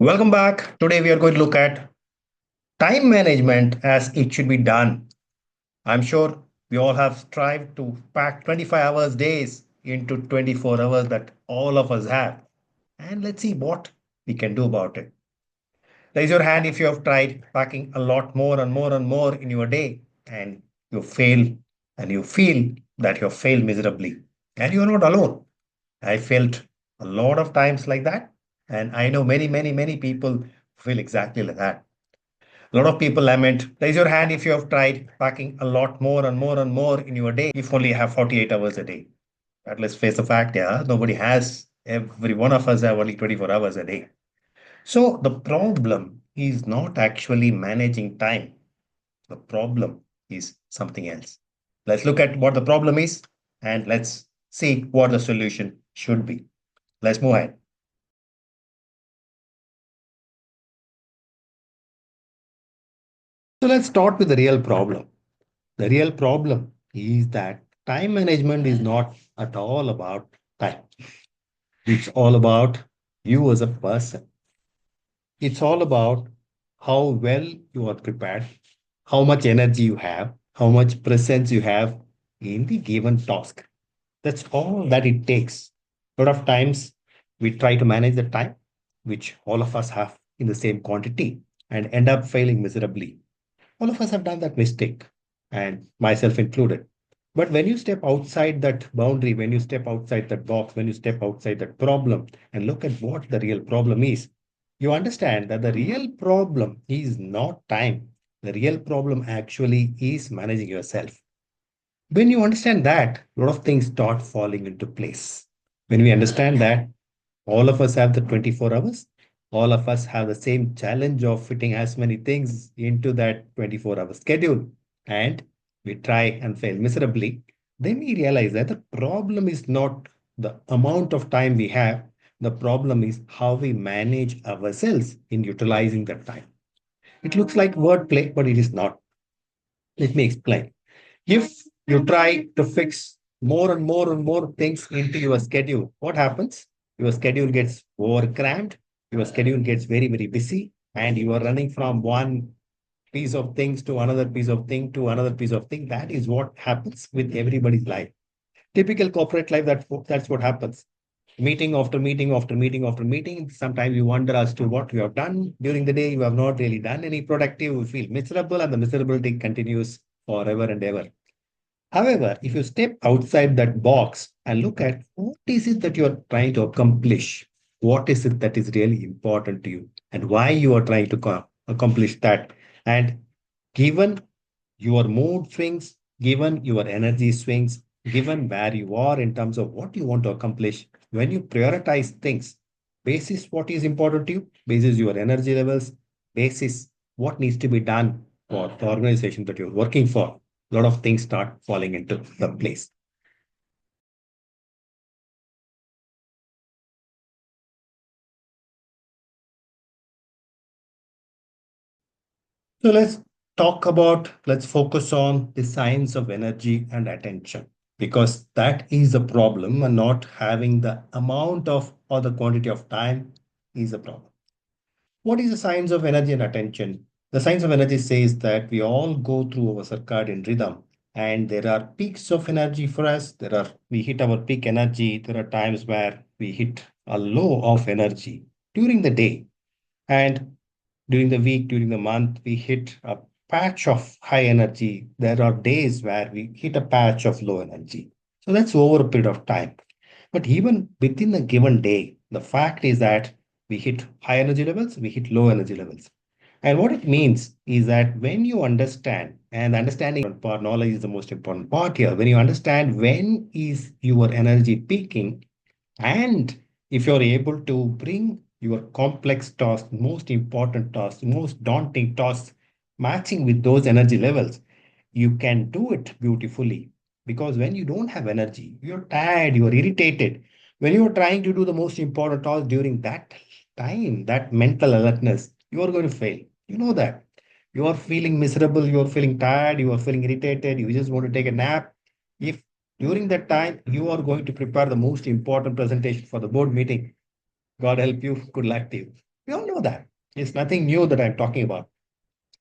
Welcome back. Today we are going to look at time management as it should be done. I'm sure we all have strived to pack 25 hours days into 24 hours that all of us have. And let's see what we can do about it. Raise your hand if you have tried packing a lot more and more and more in your day and you fail and you feel that you have failed miserably. And you are not alone. I felt a lot of times like that. And I know many people feel exactly like that. A lot of people lament. Raise your hand if you have tried packing a lot more and more and more in your day if only have 48 hours a day. But let's face the fact, yeah, nobody has. Every one of us have only 24 hours a day. So the problem is not actually managing time. The problem is something else. Let's look at what the problem is and let's see what the solution should be. Let's move ahead. So let's start with the real problem. The real problem is that time management is not at all about time. It's all about you as a person. It's all about how well you are prepared, how much energy you have, how much presence you have in the given task. That's all that it takes. A lot of times we try to manage the time, which all of us have in the same quantity, and end up failing miserably. All of us have done that mistake, and myself included. But when you step outside that boundary, when you step outside that box, when you step outside that problem and look at what the real problem is, you understand that the real problem is not time. The real problem actually is managing yourself. When you understand that, a lot of things start falling into place. When we understand that all of us have the 24 hours, all of us have the same challenge of fitting as many things into that 24-hour schedule, and we try and fail miserably, then we realize that the problem is not the amount of time we have, the problem is how we manage ourselves in utilizing that time. It looks like wordplay, but it is not. Let me explain. If you try to fix more and more and more things into your schedule, what happens? Your schedule gets overcrammed, your schedule gets very busy, and you are running from one piece of things to another piece of thing to another piece of thing. That is what happens with everybody's life. Typical corporate life, that's what happens. Meeting after meeting after meeting after meeting. Sometimes you wonder as to what you have done during the day. You have not really done any productive. You feel miserable, and the miserability continues forever and ever. However, if you step outside that box and look at what is it that you're trying to accomplish, what is it that is really important to you, and why you are trying to accomplish that, and given your mood swings, given your energy swings, given where you are in terms of what you want to accomplish, when you prioritize things, basis what is important to you, basis your energy levels, basis what needs to be done for the organization that you're working for, a lot of things start falling into the place. So let's focus on the science of energy and attention because that is the problem, and not having the amount of or the quantity of time is a problem. What is the science of energy and attention? The science of energy says that we all go through our circadian rhythm, and there are peaks of energy for us. We hit our peak energy. There are times where we hit a low of energy during the day. And during the week, during the month, we hit a patch of high energy. There are days where we hit a patch of low energy. So that's over a period of time. But even within a given day, the fact is that we hit high energy levels, we hit low energy levels. And what it means is that when you understand, and understanding part, knowledge is the most important part here. When you understand when is your energy peaking, and if you're able to bring your complex task, most important task, most daunting task, matching with those energy levels, you can do it beautifully. Because when you don't have energy, you're tired, you're irritated. When you're trying to do the most important task during that time, that mental alertness, you are going to fail. You know that. You are feeling miserable, you are feeling tired, you are feeling irritated, you just want to take a nap. If during that time you are going to prepare the most important presentation for the board meeting, God help you, good luck to you. We all know that. It's nothing new that I'm talking about.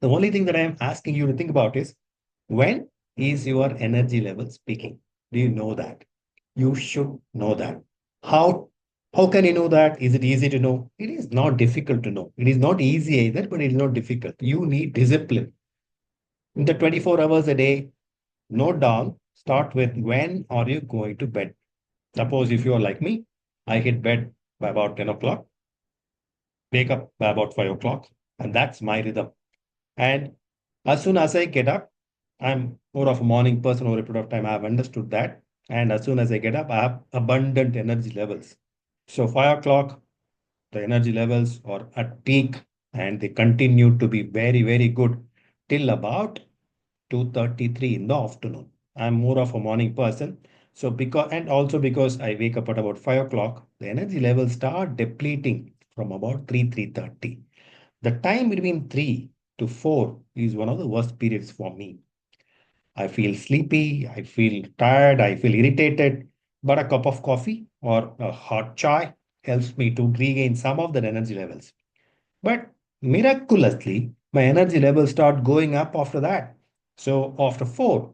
The only thing that I am asking you to think about is when is your energy level speaking? Do you know that? You should know that. How how can you know that? Is it easy to know? It is not difficult to know. It is not easy either, but it is not difficult. You need discipline. In the 24 hours a day, note down, start with when are you going to bed? Suppose if you are like me, I hit bed by about 10 o'clock, wake up by about 5 o'clock, and that's my rhythm. And as soon as I get up, I'm more of a morning person over a period of time. I have understood that. And as soon as I get up, I have abundant energy levels. So 5 o'clock, the energy levels are at peak and they continue to be very, very good till about 2:33 in the afternoon. I'm more of a morning person. So because and also because I wake up at about 5 o'clock, the energy levels start depleting from about 3:30. The time between 3 to 4 is one of the worst periods for me. I feel sleepy, I feel tired, I feel irritated, but a cup of coffee or a hot chai helps me to regain some of the energy levels. But miraculously, my energy levels start going up after that. So after 4,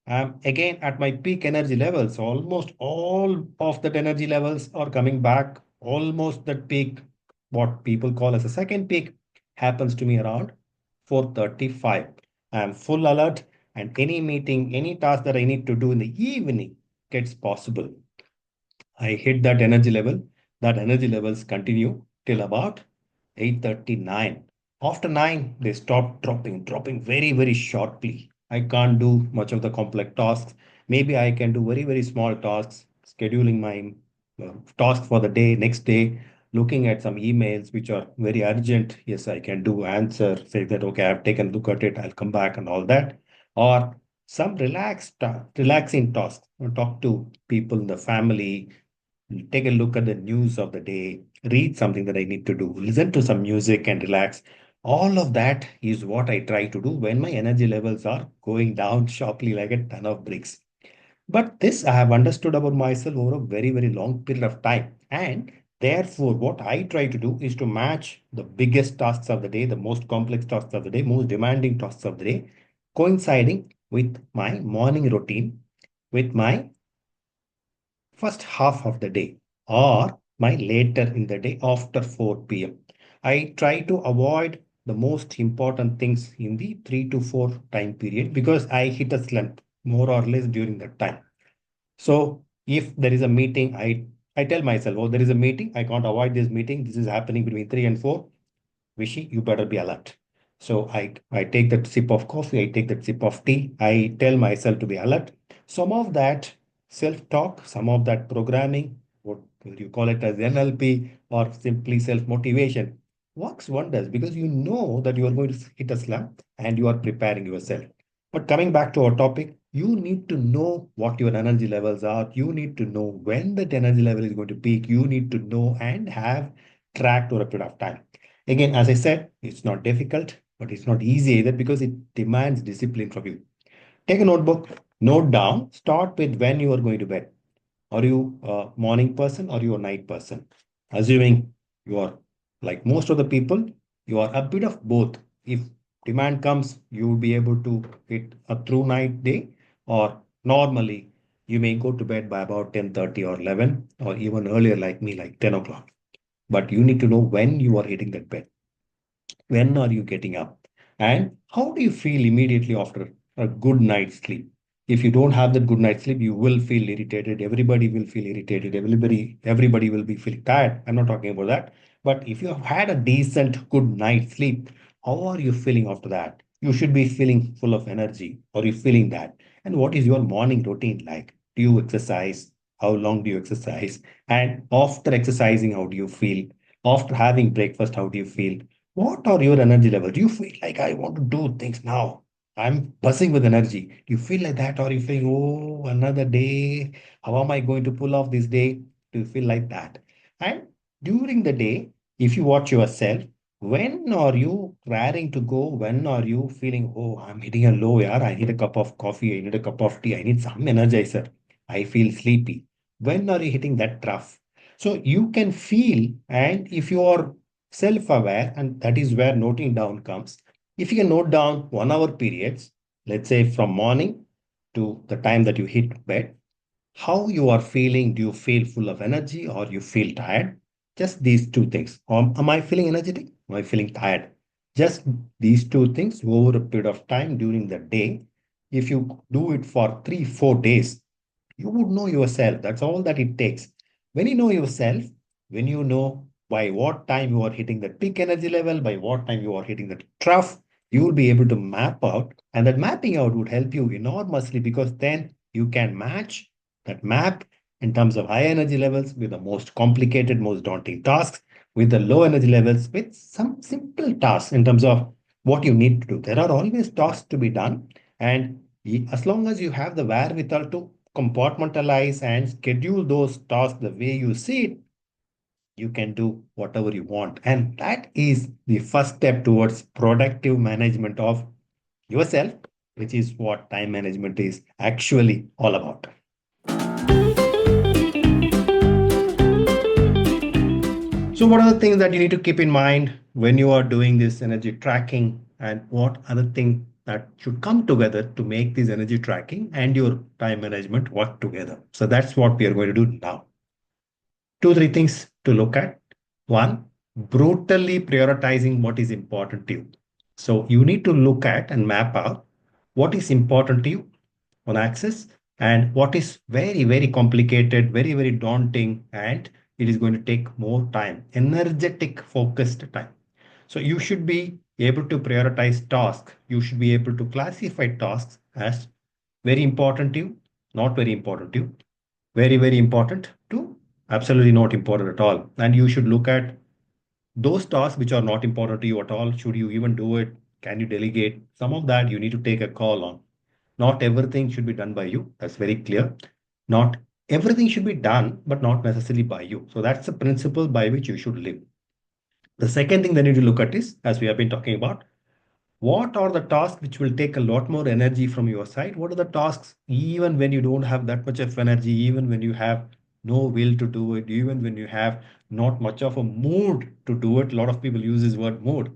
I'm again at my peak energy levels. Almost all of that energy levels are coming back. Almost that peak, what people call as a second peak, happens to me around 4:35. I'm full alert and any meeting, any task that I need to do in the evening gets possible. I hit that energy level. That energy levels continue till about 8:39. After 9, they stop dropping very, very sharply. I can't do much of the complex tasks. Maybe I can do very, very small tasks, scheduling my task for the day, next day, looking at some emails which are very urgent. Yes, I can do answer, say that, okay, I've taken a look at it, I'll come back and all that. Or some relaxing tasks. Talk to people in the family, take a look at the news of the day, read something that I need to do, listen to some music and relax. All of that is what I try to do when my energy levels are going down sharply like a ton of bricks. But this I have understood about myself over a very, very long period of time. And therefore, what I try to do is to match the biggest tasks of the day, the most complex tasks of the day, most demanding tasks of the day, coinciding with my morning routine, with my first half of the day or my later in the day after 4 p.m. I try to avoid the most important things in the 3 to 4 time period because I hit a slump more or less during that time. So if there is a meeting, I tell myself, oh, there is a meeting. I can't avoid this meeting. This is happening between 3 and 4. Vishy, you better be alert. So I take that sip of coffee, I take that sip of tea, I tell myself to be alert. Some of that self-talk, some of that programming, what you call it as NLP or simply self-motivation, works wonders because you know that you are going to hit a slump and you are preparing yourself. But coming back to our topic, you need to know what your energy levels are. You need to know when that energy level is going to peak. You need to know and have tracked over a period of time. Again, as I said, it's not difficult, but it's not easy either because it demands discipline from you. Take a notebook, note down, start with when you are going to bed. Are you a morning person or you a night person? Assuming you are like most of the people, you are a bit of both. If demand comes, you will be able to hit a through night day, or normally you may go to bed by about 10:30 or 11, or even earlier like me, like 10 o'clock. But you need to know when you are hitting that bed. When are you getting up? And how do you feel immediately after a good night's sleep? If you don't have that good night's sleep, you will feel irritated. Everybody will feel irritated. Everybody will be feeling tired. I'm not talking about that. But if you have had a decent good night's sleep, how are you feeling after that? You should be feeling full of energy. Are you feeling that? And what is your morning routine like? Do you exercise? How long do you exercise? And after exercising, how do you feel? After having breakfast, how do you feel? What are your energy levels? Do you feel like I want to do things now? I'm buzzing with energy. Do you feel like that? Or you feel, oh, another day? How am I going to pull off this day? Do you feel like that? And during the day, if you watch yourself, when are you raring to go? When are you feeling, oh, I'm hitting a low, yeah? I need a cup of coffee. I need a cup of tea. I need some energizer. I feel sleepy. When are you hitting that trough? So you can feel, and if you are self-aware, and that is where noting down comes. If you can note down 1 hour periods, let's say from morning to the time that you hit bed, how you are feeling. Do you feel full of energy or you feel tired? Just these two things. Am I feeling energetic? Am I feeling tired? Just these two things over a period of time during the day. If you do it for 3, 4 days, you would know yourself. That's all that it takes. When you know yourself, when you know by what time you are hitting the peak energy level, by what time you are hitting the trough, you will be able to map out. And that mapping out would help you enormously because then you can match that map in terms of high energy levels with the most complicated, most daunting tasks, with the low energy levels with some simple tasks in terms of what you need to do. There are always tasks to be done. And as long as you have the wherewithal to compartmentalize and schedule those tasks the way you see it, you can do whatever you want. And that is the first step towards productive management of yourself, which is what time management is actually all about. So, what are the things that you need to keep in mind when you are doing this energy tracking, and what are the things that should come together to make this energy tracking and your time management work together? So, that's what we are going to do now. Two, three things to look at. One, brutally prioritizing what is important to you. So, you need to look at and map out what is important to you on access and what is very, very complicated, very, very daunting, and it is going to take more time, energetic, focused time. So you should be able to prioritize tasks. You should be able to classify tasks as very important to you, not very important to you, very, very important to absolutely not important at all. And you should look at those tasks which are not important to you at all. Should you even do it? Can you delegate? Some of that you need to take a call on. Not everything should be done by you. That's very clear. Not everything should be done, but not necessarily by you. So that's the principle by which you should live. The second thing that you need to look at is, as we have been talking about, what are the tasks which will take a lot more energy from your side? What are the tasks, even when you don't have that much of energy, even when you have no will to do it, even when you have not much of a mood to do it? A lot of people use this word mood.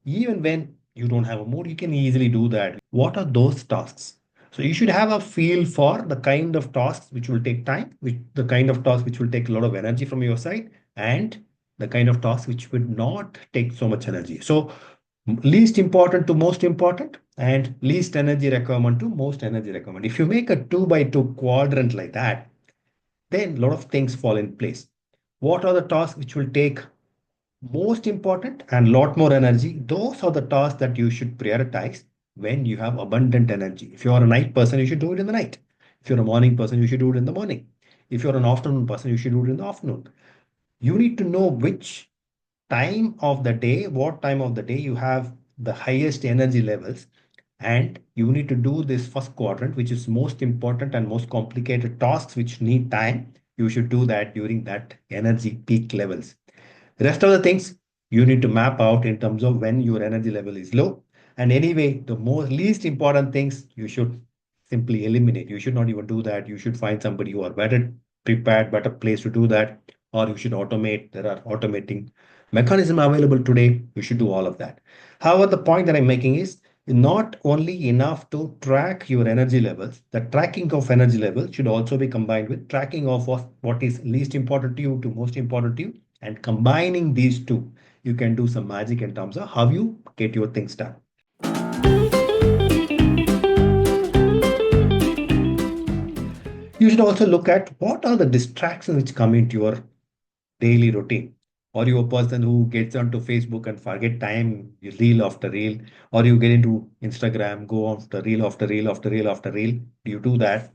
Even when you don't have a mood, you can easily do that. What are those tasks? So you should have a feel for the kind of tasks which will take time, which the kind of tasks which will take a lot of energy from your side, and the kind of tasks which would not take so much energy. So least important to most important, and least energy requirement to most energy requirement. If you make a 2 by 2 quadrant like that, then a lot of things fall in place. What are the tasks which will take most important and lot more energy? Those are the tasks that you should prioritize when you have abundant energy. If you are a night person, you should do it in the night. If you're a morning person, you should do it in the morning. If you're an afternoon person, you should do it in the afternoon. You need to know which time of the day, what time of the day you have the highest energy levels, and you need to do this first quadrant, which is most important and most complicated tasks which need time. You should do that during that energy peak levels. Rest of the things you need to map out in terms of when your energy level is low. And anyway, the most least important things you should simply eliminate. You should not even do that. You should find somebody who are better prepared, better place to do that, or you should automate. There are automating mechanism available today. You should do all of that. However, the point that I'm making is not only enough to track your energy levels, the tracking of energy levels should also be combined with tracking of what is least important to you to most important to you, and combining these two, you can do some magic in terms of how you get your things done. You should also look at what are the distractions which come into your daily routine. Or you a person who gets onto Facebook and forget time, you reel after reel, or you get into Instagram, go after reel after reel after reel after reel. Do you do that?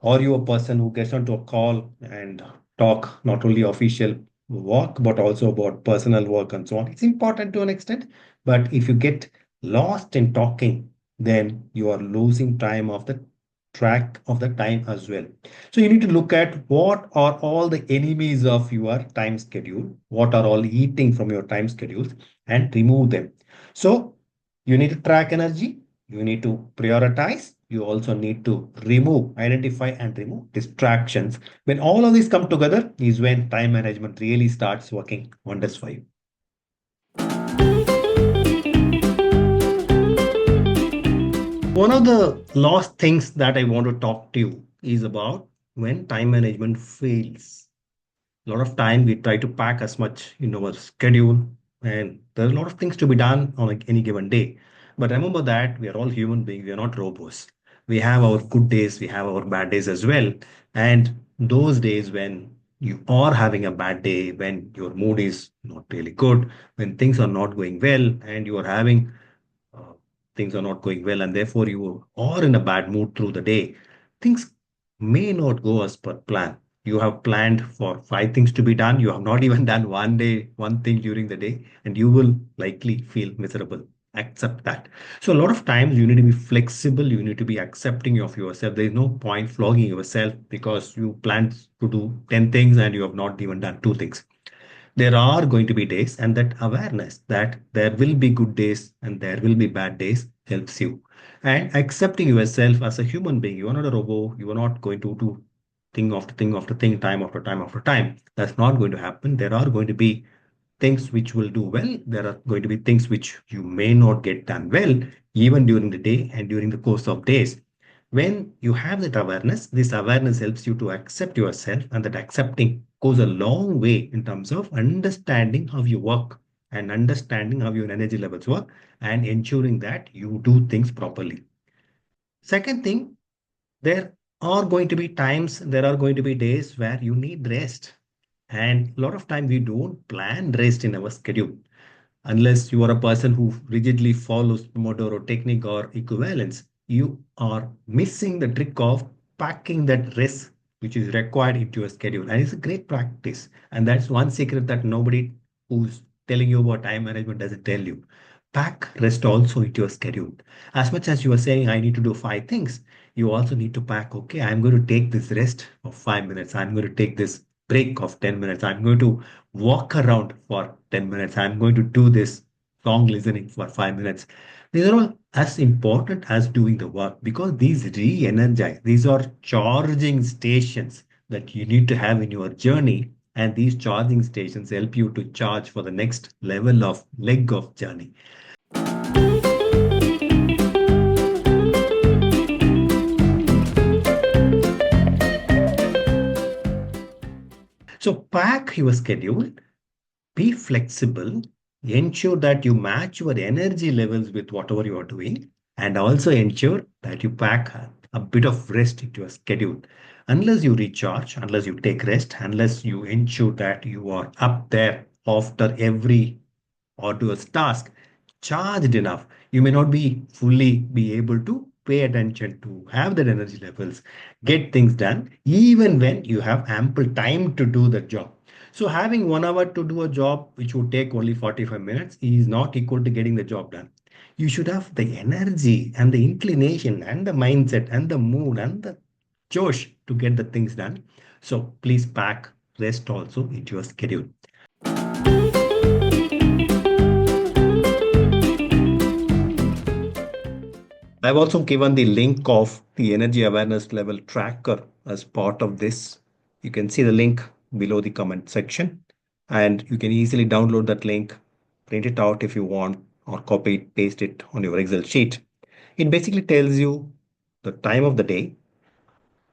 Or you a person who gets onto a call and talk not only official work but also about personal work and so on? It's important to an extent, but if you get lost in talking, then you are losing time of the track of the time as well. So you need to look at what are all the enemies of your time schedule, what are all eating from your time schedules, and remove them. So you need to track energy, you need to prioritize, you also need to remove, identify and remove distractions. When all of these come together is when time management really starts working wonders for you. One of the last things that I want to talk to you is about when time management fails. A lot of time we try to pack as much in our schedule, and there are a lot of things to be done on any given day. But remember that we are all human beings, we are not robots. We have our good days, we have our bad days as well. And those days when you are having a bad day, when your mood is not really good, when things are not going well, and you are having uh, things are not going well, and therefore you are in a bad mood through the day, things may not go as per plan. You have planned for five things to be done. You have not even done one thing during the day, and you will likely feel miserable. Accept that. So, a lot of times you need to be flexible, you need to be accepting of yourself. There is no point flogging yourself because you planned to do 10 things and you have not even done two things. There are going to be days, and that awareness that there will be good days and there will be bad days helps you. And accepting yourself as a human being, you are not a robot, you are not going to do thing after thing after thing, time after time after time. That's not going to happen. There are going to be things which will do well. There are going to be things which you may not get done well, even during the day and during the course of days. When you have that awareness, this awareness helps you to accept yourself, and that accepting goes a long way in terms of understanding how you work and understanding how your energy levels work and ensuring that you do things properly. Second thing, there are going to be times, there are going to be days where you need rest. And a lot of time we don't plan rest in our schedule unless you are a person who rigidly follows Pomodoro technique or equivalence. You are missing the trick of packing that rest which is required into your schedule. And it's a great practice. And that's one secret that nobody who's telling you about time management doesn't tell you. Pack rest also into your schedule. As much as you are saying, I need to do five things, you also need to pack, okay, I'm going to take this rest of 5 minutes. I'm going to take this break of 10 minutes. I'm going to walk around for 10 minutes. I'm going to do this song listening for 5 minutes. These are all as important as doing the work because these re energize, these are charging stations that you need to have in your journey. And these charging stations help you to charge for the next level of leg of journey. So pack your schedule, be flexible, ensure that you match your energy levels with whatever you are doing, and also ensure that you pack a bit of rest into your schedule. Unless you recharge, unless you take rest, unless you ensure that you are up there after every arduous task, charged enough, you may not be fully be able to pay attention to have that energy levels, get things done, even when you have ample time to do the job. So having 1 hour to do a job which would take only 45 minutes is not equal to getting the job done. You should have the energy and the inclination and the mindset and the mood and the josh to get the things done. So please pack rest also into your schedule. I've also given the link of the energy awareness level tracker as part of this. You can see the link below the comment section, and you can easily download that link, print it out if you want, or copy it, paste it on your Excel sheet. It basically tells you the time of the day,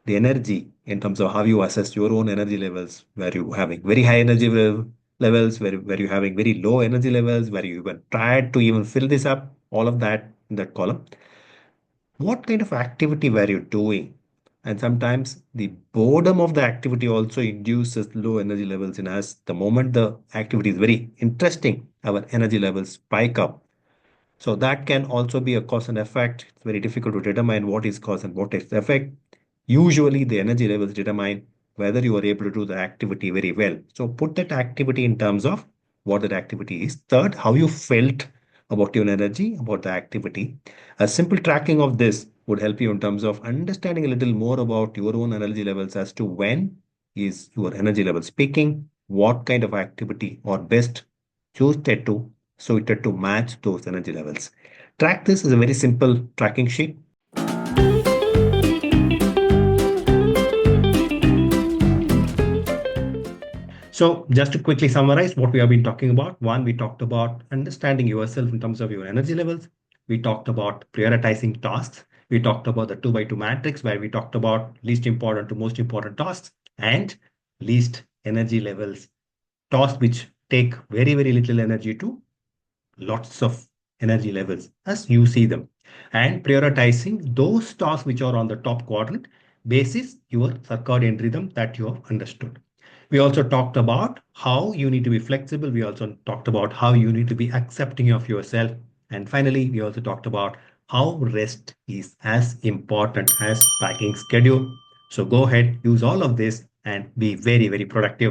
the energy in terms of how you assess your own energy levels, where you having very high energy levels, where you having very low energy levels, where you even tried to even fill this up, all of that in that column. What kind of activity were you doing? And sometimes the boredom of the activity also induces low energy levels in us. The moment the activity is very interesting, our energy levels spike up. So that can also be a cause and effect. It's very difficult to determine what is cause and what is the effect. Usually the energy levels determine whether you are able to do the activity very well. So put that activity in terms of what that activity is. Third, how you felt about your energy, about the activity. A simple tracking of this would help you in terms of understanding a little more about your own energy levels as to when is your energy level speaking, what kind of activity or best suited to match those energy levels. Track this is a very simple tracking sheet. So, just to quickly summarize what we have been talking about, one, we talked about understanding yourself in terms of your energy levels. We talked about prioritizing tasks. We talked about the 2 by 2 matrix, where we talked about least important to most important tasks and least energy levels, tasks which take very, very little energy to lots of energy levels as you see them, and prioritizing those tasks which are on the top quadrant basis your circadian rhythm that you have understood. We also talked about how you need to be flexible. We also talked about how you need to be accepting of yourself. And finally, we also talked about how rest is as important as packing schedule. So go ahead, use all of this and be very, very productive.